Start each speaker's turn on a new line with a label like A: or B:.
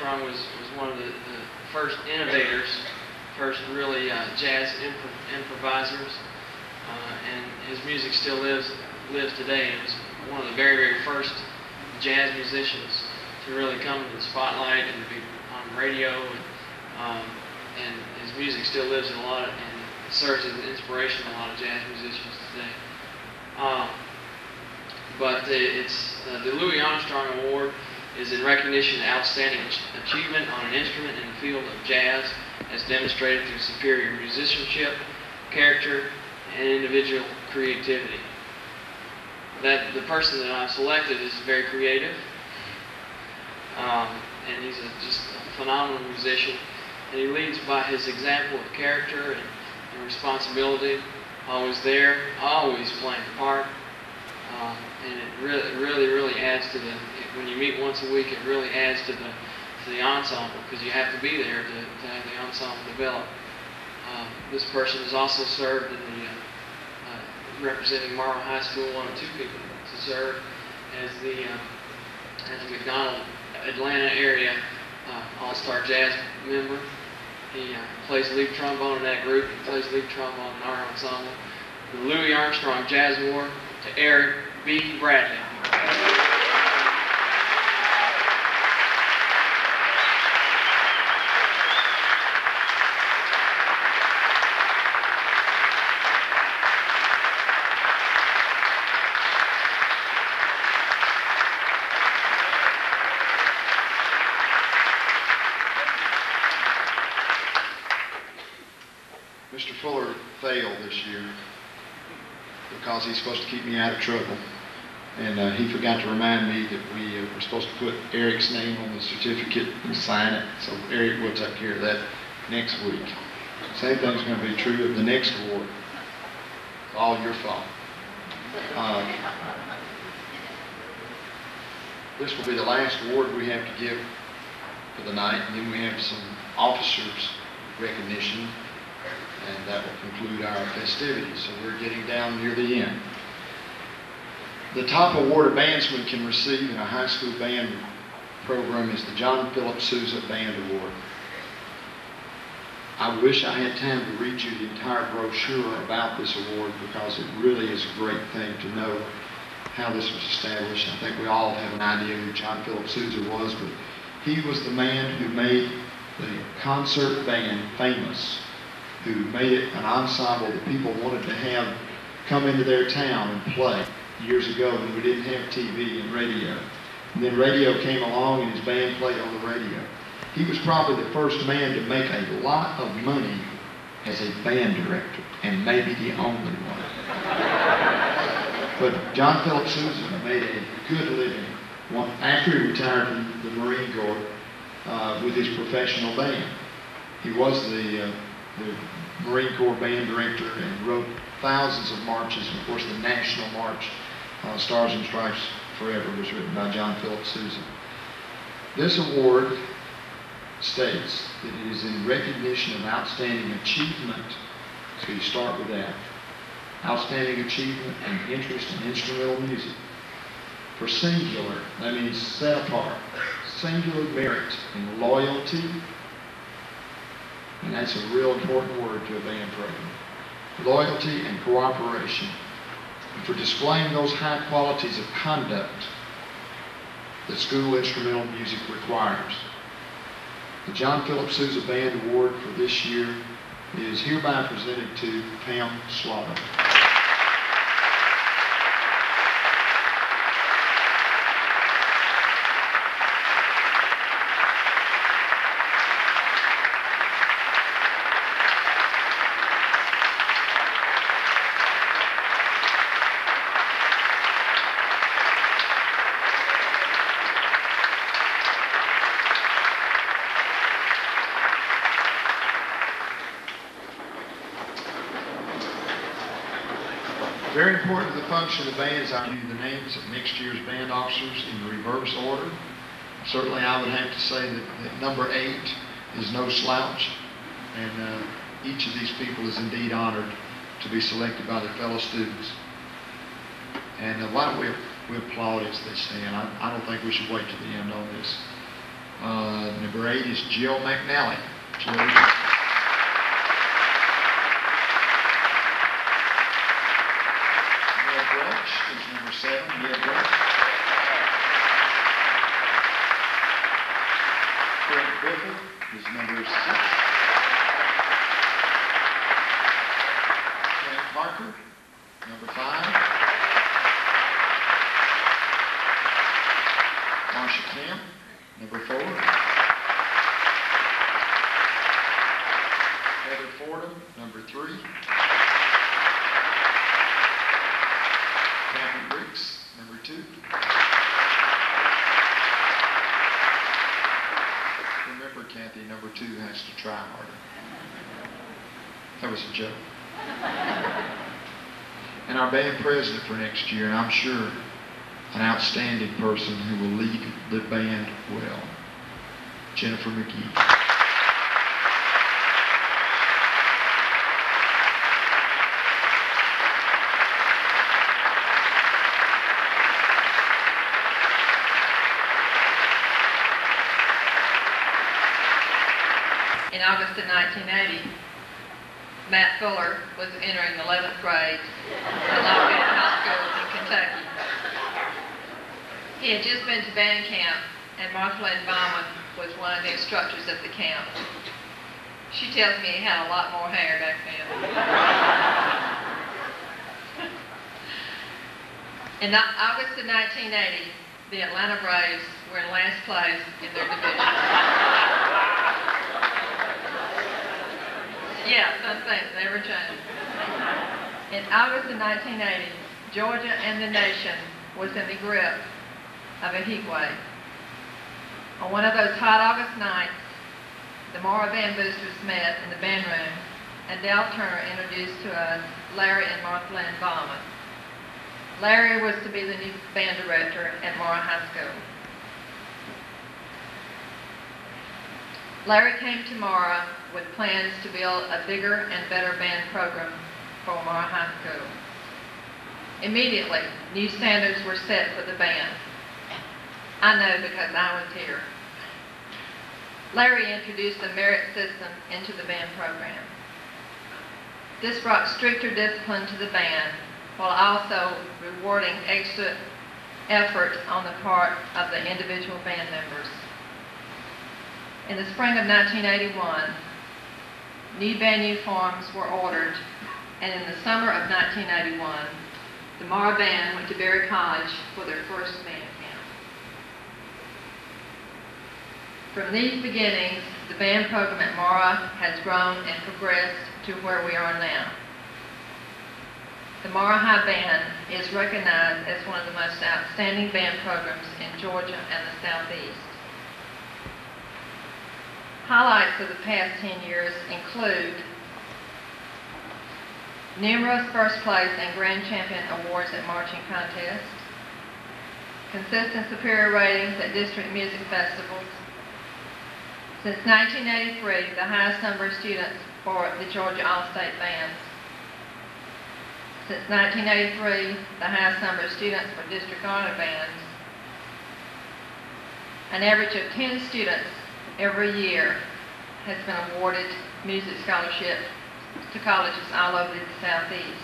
A: Armstrong was one of the first innovators, first really jazz improvisers, and his music still lives today. He was one of the very first jazz musicians to really come to the spotlight and to be on radio, and his music still lives in a lot of, and serves as an inspiration to a lot of jazz musicians today. But the Louis Armstrong Award is in recognition of outstanding achievement on an instrument in the field of jazz, as demonstrated through superior musicianship, character, and individual creativity. The person that I've selected is very creative, and he's just a phenomenal musician, and he leads by his example of character and responsibility, always there, always playing a part, and it really adds to when you meet once a week, it really adds to the ensemble, because you have to be there to have the ensemble develop. This person has also served in the representing Marl High School, one of two people to serve as the McDonald Atlanta area all-star jazz member. He plays lead trombone in that group. He plays lead trombone in our ensemble. The Louis Armstrong Jazz Award to Eric B. Bradley.
B: Mr. Fuller failed this year because he's supposed to keep me out of trouble. And he forgot to remind me that we were supposed to put Eric's name on the certificate and sign it. So Eric will take care of that next week. Same thing's going to be true of the next award. It's all your fault. This will be the last award we have to give for the night, and then we have some officers' recognition, and that will conclude our festivities. So we're getting down near the end. The top award a bandsman can receive in a high school band program is the John Philip Sousa Band Award. I wish I had time to read you the entire brochure about this award, because it really is a great thing to know how this was established. I think we all have an idea who John Philip Sousa was, but he was the man who made the concert band famous, who made it an ensemble that people wanted to have come into their town and play years ago when we didn't have TV and radio. And then radio came along and his band played on the radio. He was probably the first man to make a lot of money as a band director, and maybe the only one. But John Philip Sousa made a good living after he retired from the Marine Corps with his professional band. He was the Marine Corps band director and wrote thousands of marches. And of course, the national march, Stars and Stripes Forever, was written by John Philip Sousa. This award states that it is in recognition of outstanding achievement, so you start with that, outstanding achievement and interest in instrumental music, for singular, that means set apart, singular merit in loyalty, and that's a real important word to a band program, loyalty and cooperation, and for displaying those high qualities of conduct that school instrumental music requires. The John Philip Sousa Band Award for this year is hereby presented to Pam Slaughter. Very important to the function of the bands, I give you the names of next year's band officers in reverse order. Certainly I would have to say that number 8 is no slouch, and each of these people is indeed honored to be selected by their fellow students. And why don't we applaud as they stand. I don't think we should wait to the end on this. Number 8 is Jill McNally. Jill. Mia Brooks is number 7. Mia Brooks. Craig Biffle is number 6. Trent Parker, number 5. Marsha Kemp, number 4. Heather Fordham, number 3. Kathy Briggs, number 2. Remember, Kathy, number 2 has to try harder. That was a joke. And our band president for next year, and I'm sure an outstanding person who will lead the band well, Jennifer McGee.
C: In August of 1980, Matt Fuller was entering the 11th grade at Lafayette High School in Kentucky. He had just been to band camp, and Martha Lynn Bauman was one of the instructors at the camp. She tells me he had a lot more hair back then. In August of 1980, the Atlanta Braves were in last place in their division. Yeah, some things never change. In August of 1980, Georgia and the nation was in the grip of a heat wave. On one of those hot August nights, the Mara band boosters met in the band room, and Dal Turner introduced to us Larry and Martha Lynn Bauman. Larry was to be the new band director at Mara High School. Larry came to Mara with plans to build a bigger and better band program for Mara High School. Immediately, new standards were set for the band. I know because I was here. Larry introduced a merit system into the band program. This brought stricter discipline to the band while also rewarding extra effort on the part of the individual band members. In the spring of 1981, new band uniforms were ordered, and in the summer of 1981, the Mara band went to Berry College for their first band camp. From these beginnings, the band program at Mara has grown and progressed to where we are now. The Mara High Band is recognized as one of the most outstanding band programs in Georgia and the Southeast. Highlights of the past 10 years include numerous first place and grand champion awards at marching contests, consistent superior ratings at district music festivals. Since 1983, the highest number of students for the Georgia All-State Bands. Since 1983, the highest number of students for district honor bands. An average of 10 students every year has been awarded music scholarships to colleges all over the Southeast.